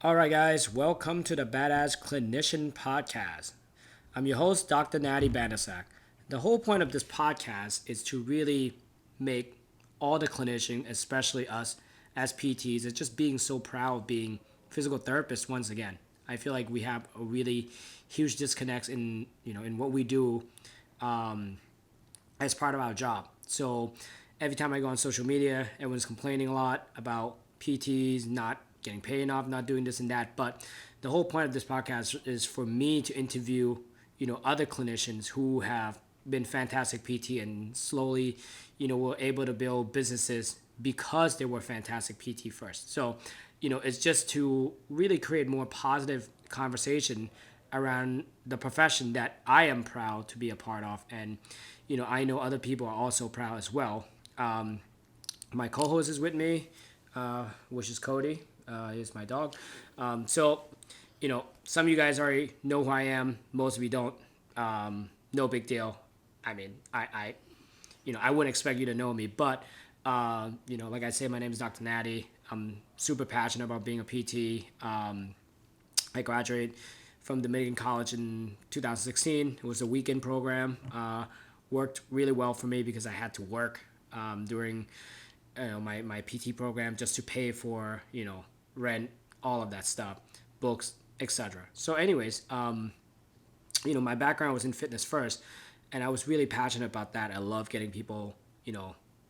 All right, guys, welcome to the Badass Clinician podcast. I'm your host, Dr. Natty Bandasak. The whole point of this podcast is to really make all the clinicians, especially us as PTs, it's just being so proud of being physical therapists once again. I feel like we have a really huge disconnect in what we do as part of our job. So every time I go on social media, everyone's complaining a lot about PTs not getting paid enough, not doing this and that. But the whole point of this podcast is for me to interview, other clinicians who have been fantastic PT and slowly, were able to build businesses because they were fantastic PT first. So, it's just to really create more positive conversation around the profession that I am proud to be a part of. And, I know other people are also proud as well. My co-host is with me, which is Cody. He's my dog. So, some of you guys already know who I am. Most of you don't. No big deal. I mean, I wouldn't expect you to know me, but, like I say, my name is Dr. Natty. I'm super passionate about being a PT. I graduated from Dominican College in 2016. It was a weekend program. Worked really well for me because I had to work during my PT program just to pay for rent, all of that stuff, books, etc. So, anyways, my background was in fitness first, and I was really passionate about that. I love getting people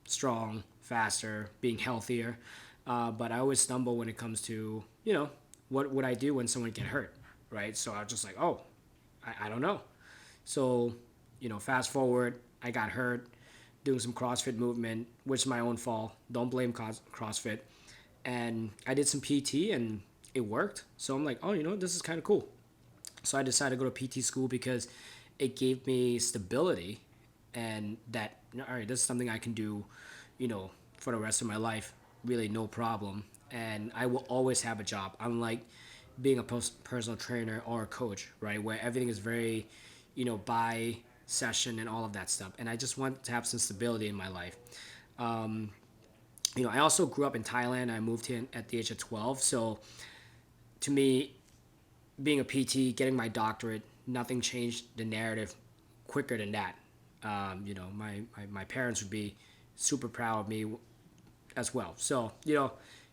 strong, faster, being healthier. But I always stumble when it comes to what would I do when someone get hurt, right? So I was just like, oh, I don't know. So, fast forward, I got hurt doing some CrossFit movement, which is my own fault. Don't blame CrossFit. And I did some PT and it worked. So I'm like, oh, this is kind of cool. So I decided to go to PT school because it gave me stability and that, all right, this is something I can do, for the rest of my life, really no problem. And I will always have a job, unlike being a personal trainer or a coach, right? Where everything is very, by session and all of that stuff. And I just want to have some stability in my life. I also grew up in Thailand. I moved here at the age of 12. So to me, being a PT, getting my doctorate, nothing changed the narrative quicker than that. My parents would be super proud of me as well. So,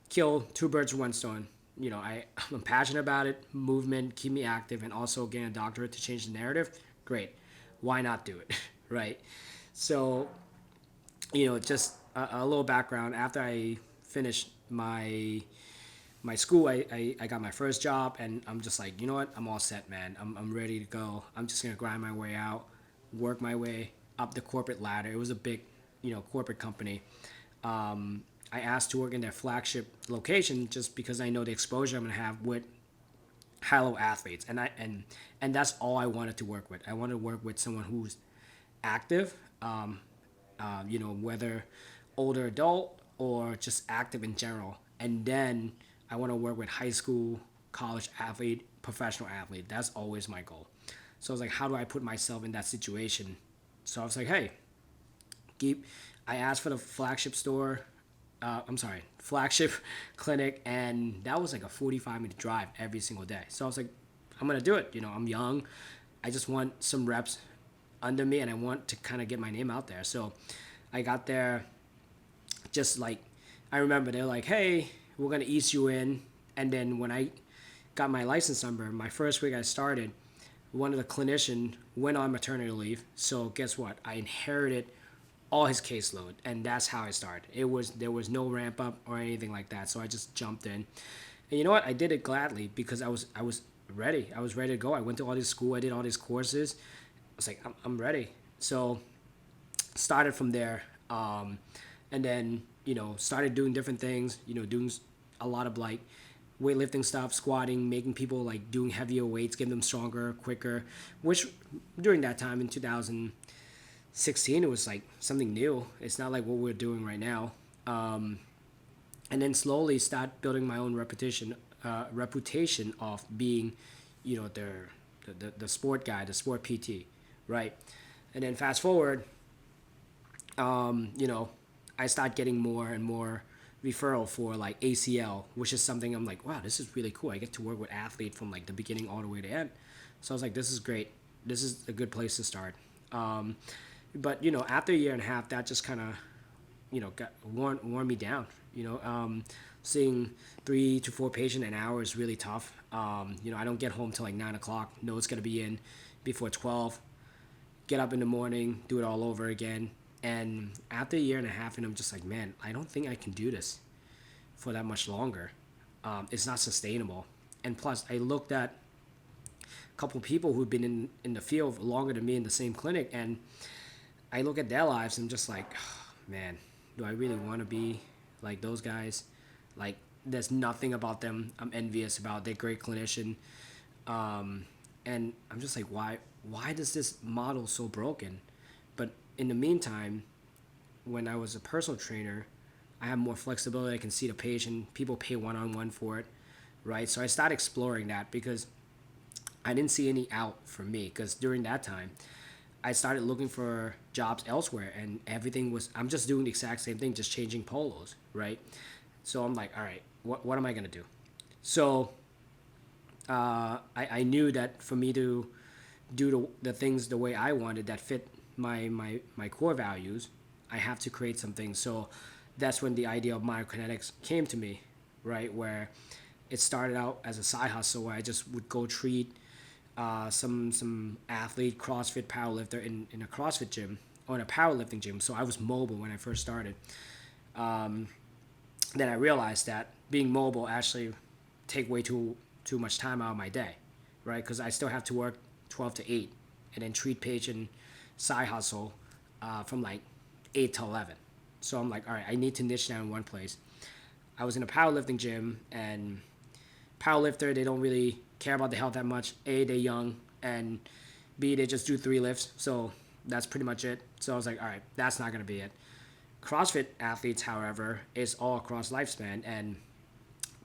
kill two birds with one stone. I'm passionate about it, movement, keep me active, and also getting a doctorate to change the narrative. Great. Why not do it? Right. So, just a little background. After I finished my school, I got my first job, and I'm just like, you know what? I'm all set, man. I'm ready to go. I'm just going to grind my way out, work my way up the corporate ladder. It was a big, corporate company. I asked to work in their flagship location just because I know the exposure I'm going to have with high-level athletes, and that's all I wanted to work with. I wanted to work with someone who's active, whether older adult or just active in general. And then I want to work with high school, college athlete, professional athlete. That's always my goal. So I was like, how do I put myself in that situation? So I was like, hey, I asked for the flagship clinic, and that was like a 45-minute drive every single day. So I was like, I'm gonna do it. I'm young. I just want some reps under me, and I want to kind of get my name out there. So I got there, just like, I remember they're like, hey, we're gonna ease you in. And then when I got my license number, my first week I started, one of the clinician went on maternity leave. So guess what? I inherited all his caseload, and that's how I started. There was no ramp up or anything like that. So I just jumped in, and you know what? I did it gladly because I was ready. I was ready to go. I went to all this school. I did all these courses. I was like, I'm ready. So started from there, and then started doing different things. Doing a lot of like weightlifting stuff, squatting, making people like doing heavier weights, getting them stronger, quicker. Which during that time in 2016, it was like something new. It's not like what we're doing right now. And then slowly start building my own reputation of being, the sport guy, the sport PT, right? And then fast forward, I start getting more and more referral for like ACL, which is something I'm like, wow, this is really cool. I get to work with athletes from like the beginning all the way to end. So I was like, this is great. This is a good place to start. But after a year and a half, that just kind of got worn me down. Seeing 3 to 4 patients an hour is really tough. I don't get home till like 9 o'clock. Know it's gonna be in before 12. Get up in the morning, do it all over again. And after a year and a half, and I'm just like, man, I don't think I can do this for that much longer. It's not sustainable. And plus, I looked at a couple people who've been in the field longer than me in the same clinic, and I look at their lives and I'm just like, oh, man, do I really want to be like those guys? Like, there's nothing about them I'm envious about. They're great clinician. And I'm just like, why does this model so broken? But in the meantime, when I was a personal trainer, I have more flexibility. I can see the patient. People pay one-on-one for it, right? So I started exploring that because I didn't see any out for me. Because during that time, I started looking for jobs elsewhere, and everything was, I'm just doing the exact same thing, just changing polos, right? So I'm like, all right, what am I going to do? So I knew that for me to do the things the way I wanted that fit my core values, I have to create something. So that's when the idea of Myokinetix came to me, right? Where it started out as a side hustle where I just would go treat some athlete, CrossFit powerlifter in a CrossFit gym or in a powerlifting gym. So I was mobile when I first started. Then I realized that being mobile actually take way too much time out of my day, right? Because I still have to work 12 to 8 and then treat patient side hustle from like 8 to 11. So I'm like, all right, I need to niche down in one place. I was in a powerlifting gym, and powerlifter, they don't really care about the health that much. A, they're young, and B, they just do 3 lifts. So that's pretty much it. So I was like, all right, that's not going to be it. CrossFit athletes, however, is all across lifespan. And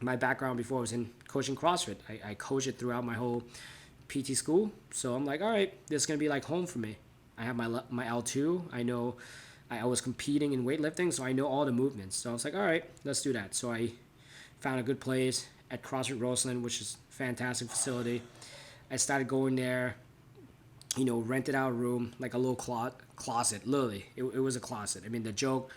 my background before was in coaching CrossFit. I coached it throughout my whole PT school. So I'm like, all right, this is going to be like home for me. I have my L2. I know I was competing in weightlifting, so I know all the movements. So I was like, all right, let's do that. So I found a good place at CrossFit Roseland, which is a fantastic facility. I started going there, rented out a room, like a little closet, literally. It was a closet. I mean, the joke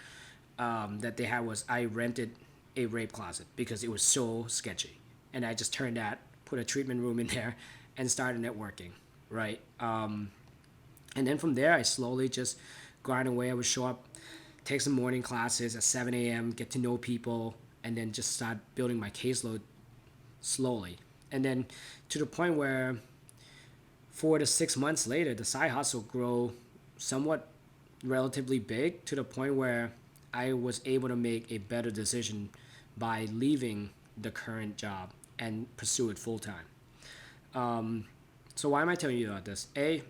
that they had was I rented a rape closet because it was so sketchy. And I just turned that, put a treatment room in there, and started networking, right? And then from there, I slowly just grind away. I would show up, take some morning classes at 7 a.m., get to know people, and then just start building my caseload slowly. And then to the point where 4 to 6 months later, the side hustle grew somewhat relatively big to the point where I was able to make a better decision by leaving the current job and pursue it full time. So why am I telling you about this? I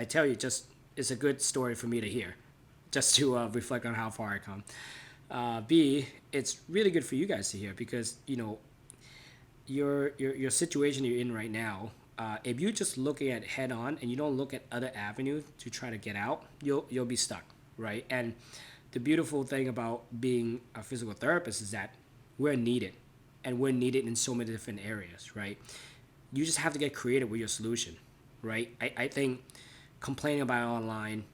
tell you, just it's a good story for me to hear, just to reflect on how far I come. B, it's really good for you guys to hear because your situation you're in right now. If you just looking at head on and you don't look at other avenues to try to get out, you'll be stuck, right? And the beautiful thing about being a physical therapist is that we're needed, and we're needed in so many different areas, right? You just have to get creative with your solution, right? I think complaining about it online,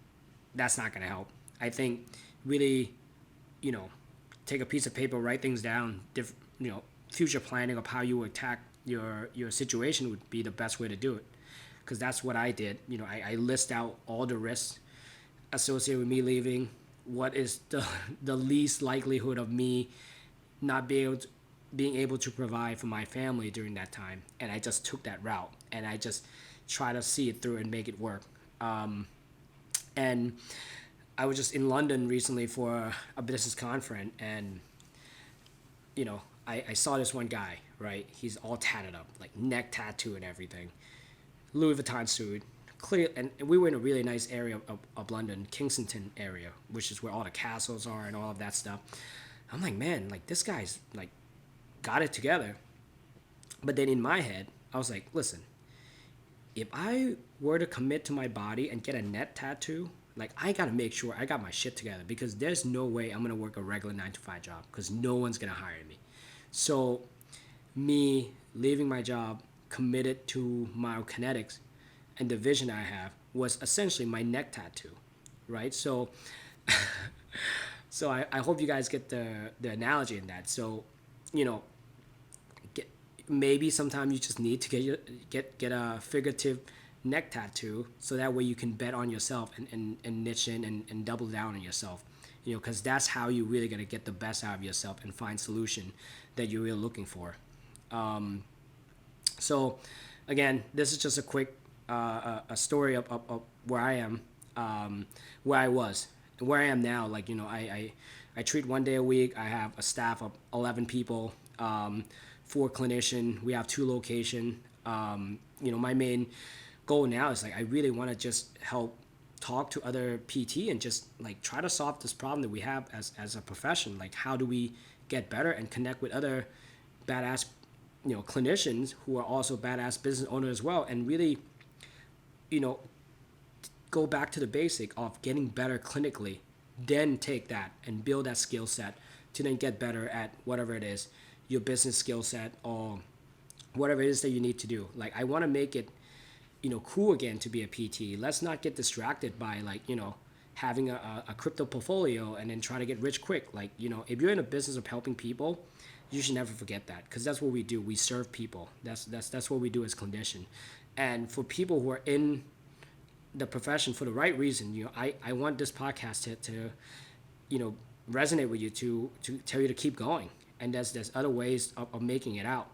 that's not going to help. I think really, take a piece of paper, write things down, future planning of how you would attack your situation would be the best way to do it. Because that's what I did. I list out all the risks associated with me leaving, what is the least likelihood of me not being able to provide for my family during that time. And I just took that route, and I just try to see it through and make it work. And I was just in London recently for a business conference, and I saw this one guy, right? He's all tatted up, like neck tattoo and everything, Louis Vuitton suit, clear. And we were in a really nice area of London, Kensington area, which is where all the castles are and all of that stuff. I'm like, man, like this guy's like got it together. But then in my head, I was like, listen, if I were to commit to my body and get a neck tattoo, Like, I gotta make sure I got my shit together, because there's no way I'm gonna work a regular 9 to 5 job, because no one's gonna hire me. So me leaving my job, committed to Myokinetix, and the vision I have was essentially my neck tattoo, right? So I hope you guys get the analogy in that. So, you know, get, maybe sometimes you just need to get a figurative neck tattoo, so that way you can bet on yourself and niche in and double down on yourself, because that's how you really gonna get the best out of yourself and find solution that you're really looking for. So again, this is just a quick a story of where I am, where I was, and where I am now. Like, I treat 1 day a week. I have a staff of 11 people, 4 clinician. We have 2 location. My main goal now is, like, I really want to just help talk to other PT and just, like, try to solve this problem that we have as a profession. Like, how do we get better and connect with other badass clinicians who are also badass business owners as well, and really go back to the basic of getting better clinically, then take that and build that skill set to then get better at whatever it is, your business skill set or whatever it is that you need to do. Like, I want to make it cool again to be a PT. Let's not get distracted by, like, having a crypto portfolio and then try to get rich quick. Like, if you're in a business of helping people, you should never forget that, because that's what we do. We serve people. That's what we do as clinician. And for people who are in the profession for the right reason, I want this podcast to resonate with you, to tell you to keep going. And there's other ways of making it out,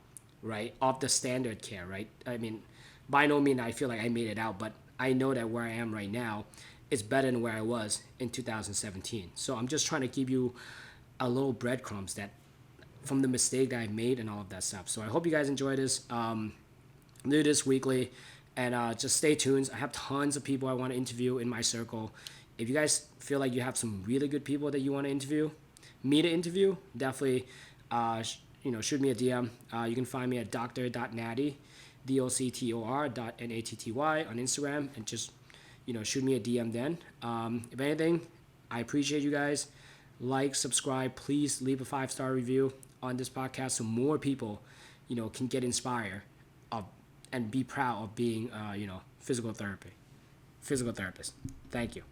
right? Of the standard care, right? I mean, by no means I feel like I made it out, but I know that where I am right now is better than where I was in 2017. So I'm just trying to give you a little breadcrumbs that from the mistake that I made and all of that stuff. So I hope you guys enjoy this. Do this weekly, and just stay tuned. I have tons of people I want to interview in my circle. If you guys feel like you have some really good people that you want to interview, definitely shoot me a DM. You can find me at dr.natty, doctor.natty on Instagram, and just shoot me a DM then. If anything, I appreciate you guys. Like, subscribe, please leave a 5-star review on this podcast so more people can get inspired and be proud of being physical therapist. Thank you.